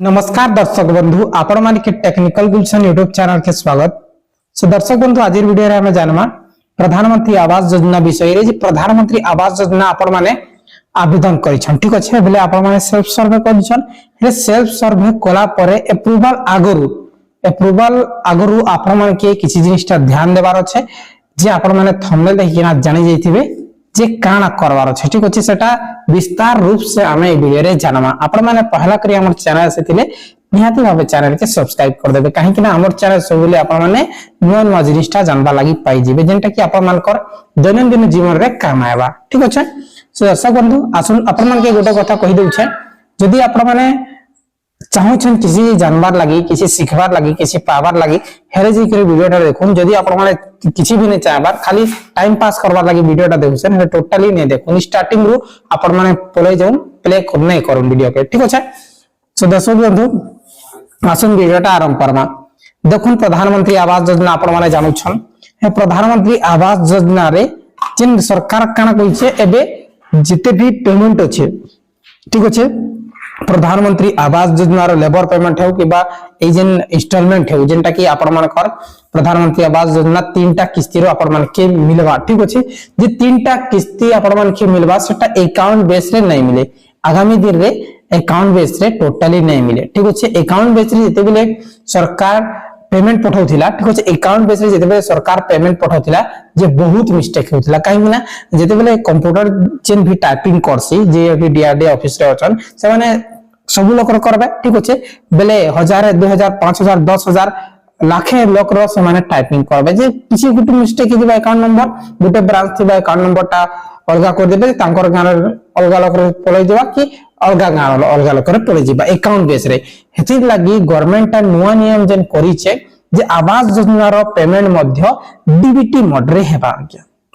नमस्कार दर्शक बंधु आपण माने टेक्निकल गुलशन यूट्यूब चैनल के स्वागत। सो दर्शक बंधु आज वीडियो रे हमें जानमा प्रधानमंत्री आवास योजना विषय रे। जे प्रधानमंत्री आवास योजना आपण माने आवेदन करिछन, ठीक अछि बेले आपण माने सेल्फ सर्वे करिछन। हे सेल्फ सर्वे कोला परे अप्रूवल आगरु आपण माने के किछि जिनिसटा ध्यान देबार अछि जे आपण माने थंबनेल देखिना जानि जाइथिबे जे काना करवार अछि, ठीक अछि। सेटा विस्तार रूप से हमें ए वीडियो रे जानमा। आपण माने पहला करी हमर चैनल से थिले निहाती भाबे चैनल के सब्सक्राइब कर देबे, काहे कि ना हमर चैनल सबले आपण माने नुवा नुवा जिनिसटा जानबा लागि पाइ जिबे जेंटा कि आपण मानकर दैनंदिन जीवन रे काम आएबा, ठीक अछि। सो दर्शक बंधु आसुन आपण मान के गोटे कथा कहि दउ छै, जदि आपण माने चाहू छन किसी जानबार लागि, किसी सिखबार लागि, किसी पावर लागि हेरे जे करे वीडियोटा देखुन। जदि आपण माने किछि भी नै चाहबार खाली टाइम पास करबार लागि वीडियोटा देखुछन हे टोटली नै देखुन, स्टार्टिंग रु आपण माने पले जाउन प्ले नै करूं वीडियो के, ठीक अछि। सो दर्शक बंधु आसुन वीडियोटा आरंभ करमा। देखुन प्रधानमंत्री आवास योजना आपण माने जानू छन। हे प्रधानमंत्री आवास योजना रे जिन सरकार काना कहि छै एबे जिते भी पेमेंट अछि, ठीक अछि। प्रधानमंत्री आवास योजना रो लेबर पेमेंट हो कि बा एजेन इंस्टॉलमेंट हो जेंटा कि आपण मानकर प्रधानमंत्री आवास योजना तीनटा किस्ती रो आपण मान के मिलवा, ठीक अछि। जे तीनटा किस्ती आपण मान के मिलवा सेटा अकाउंट बेस रे नै मिले, आगामी दिन रे अकाउंट बेस रे टोटली नै मिले, ठीक अछि। अकाउंट बेस रे जते बेले सरकार पेमेंट पठाउथिला, ठीक अछि। अकाउंट बेस रे जते बेले सरकार पेमेंट पठाउथिला जे बहुत मिस्टेक होथिला, काहे कि ना जते बेले कंप्यूटर चेन भी टाइपिंग करसी जे भी डीआरडी ऑफिस रे अछन से माने सब लोक करबे, ठीक अछि। बेले 1000 2000 5000 10000 लाखे लोक रो से माने टाइपिंग करबे जे किछि गुटे मिस्टेक हे दिबा अकाउंट नंबर गुटे ब्रांच थिबा अकाउंट नंबर टा अलगा कर देबे, तांकर गान अलगा लोक रे पळै जबा कि अलगा गान अलगा लोक रे पळै जबा अकाउंट बेस रे। हेति लागि गवर्नमेंट नुवा नियम जेन करि छै जे आवास योजना रो पेमेंट मध्य डीबीटी मोड रे हेबा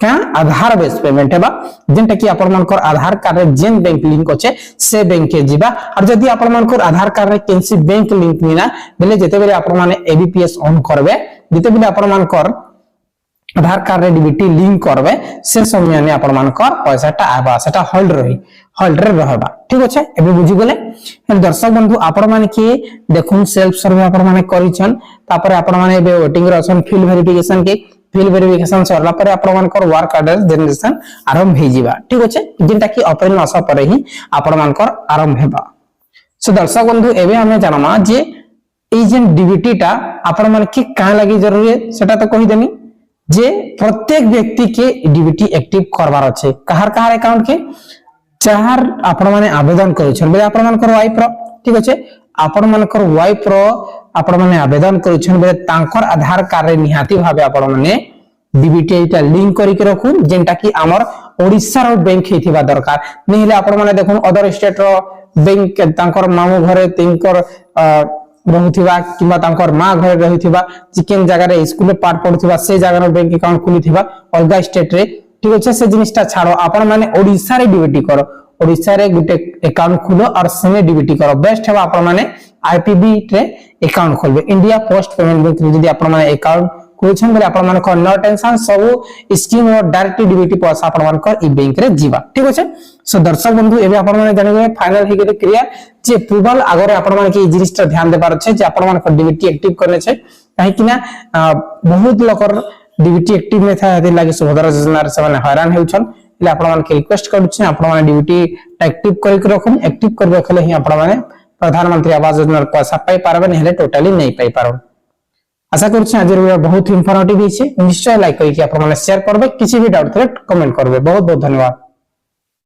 क्या आधार बेस पेमेंट हेबा जेंटा कि आपण मानकर आधार कार्ड रे जेन बैंक लिंक अछि से बैंक के जिबा। और जदि आपण मानकर आधार कार्ड रे केनसी बैंक लिंक निना बेले जते बेले आपण माने एबीपीएस ऑन करबे, जते बेले आपण मानकर आधार कार्ड रे डीबीटी लिंक करबे से समय ने आपण मानकर पैसाटा आबा सेटा होल्ड रे रहबा, ठीक अछि। एबे बुझि गेले। दर्शक बंधु आपण माने के देखुन सेल्फ सर्वे आपण माने करिछन, तापर आपण माने एबे वेटिंग रे अछन फिल्ड वेरिफिकेशन के। फिल्ड वेरिफिकेशन सरला परे आपण मानकर वर्क ऑर्डर जनरेशन आरंभ हे जिबा, ठीक अछि। जेंटा कि अप्रैल मास परे ही आपण मानकर आरंभ हेबा। सो दर्शक बंधु एबे हमें जानमा जे ए जेन डीबीटी टा आपण माने के का लागि जरूरी है सेटा तो कहि देनी जे प्रत्येक व्यक्ति के डीबीटी एक्टिव करबार अछि। कहार अकाउंट के चार आपण माने आवेदन करिछन बेले आपण मानकर वाइफ रो, ठीक अछि। आपण मानकर वाइफ रो आपण माने आवेदन करिछन बेले तांकर आधार कार्ड रे निहाती भाबे आपण माने डीबीटी टा लिंक करि के रखुन जेंटा कि हमर ओडिसा रो बैंक हेथिबा दरकार नहिले आपण माने देखुन अदर स्टेट रो बैंक तांकर मामू घरे तिंकर रहुथिबा किबा तांकर मा घरे रहिथिबा चिकेन जगह रे स्कूल पाठ पढुथिबा से जगह रो बैंक अकाउंट खुलिथिबा अलगा स्टेट रे, ठीक अछि। से जिनिसटा छाड़ो आपण माने ओडिसा रे डीबीटी करो, ओडिसा रे गुटे अकाउंट खुलो और सेमे डीबीटी करो बेस्ट हेबा। आपण माने आईपीबी रे अकाउंट खोलबे, इंडिया पोस्ट पेमेंट बैंक रे जदी आपण माने अकाउंट खोलछन बेले आपण माने नो टेंशन सब स्कीम और डायरेक्ट डीबीटी पैसा आपण मानकर ई बैंक रे जीवा, ठीक अछि। सो दर्शक बंधु एबे आपण माने जानि गए फाइनल हे गेले क्लियर जे अप्रूवल आगरे आपण माने के जिनिसटा ध्यान देबार छै जे आपण मानकर डीबीटी एक्टिव करने छै, काहे कि ना बहुत लोकर डीबीटी एक्टिव नै था हेति लागि सुभद्रा योजना रे से माने हैरान हेउछन। ले आपण मान के रिक्वेस्ट करू छै आपण माने डीबीटी एक्टिव करि के रखुन, एक्टिव करबे खले ही आपण माने प्रधानमंत्री आवास योजना रे पैसा पाई पारबे नहेले टोटली नै पाई पारो। आशा करू छी आज वीडियो बहुत इंफॉर्मेटिव छै, निश्चय लाइक करि के आपण माने शेयर करबे, किसी भी डाउट थले कमेंट करबे। बहुत बहुत धन्यवाद।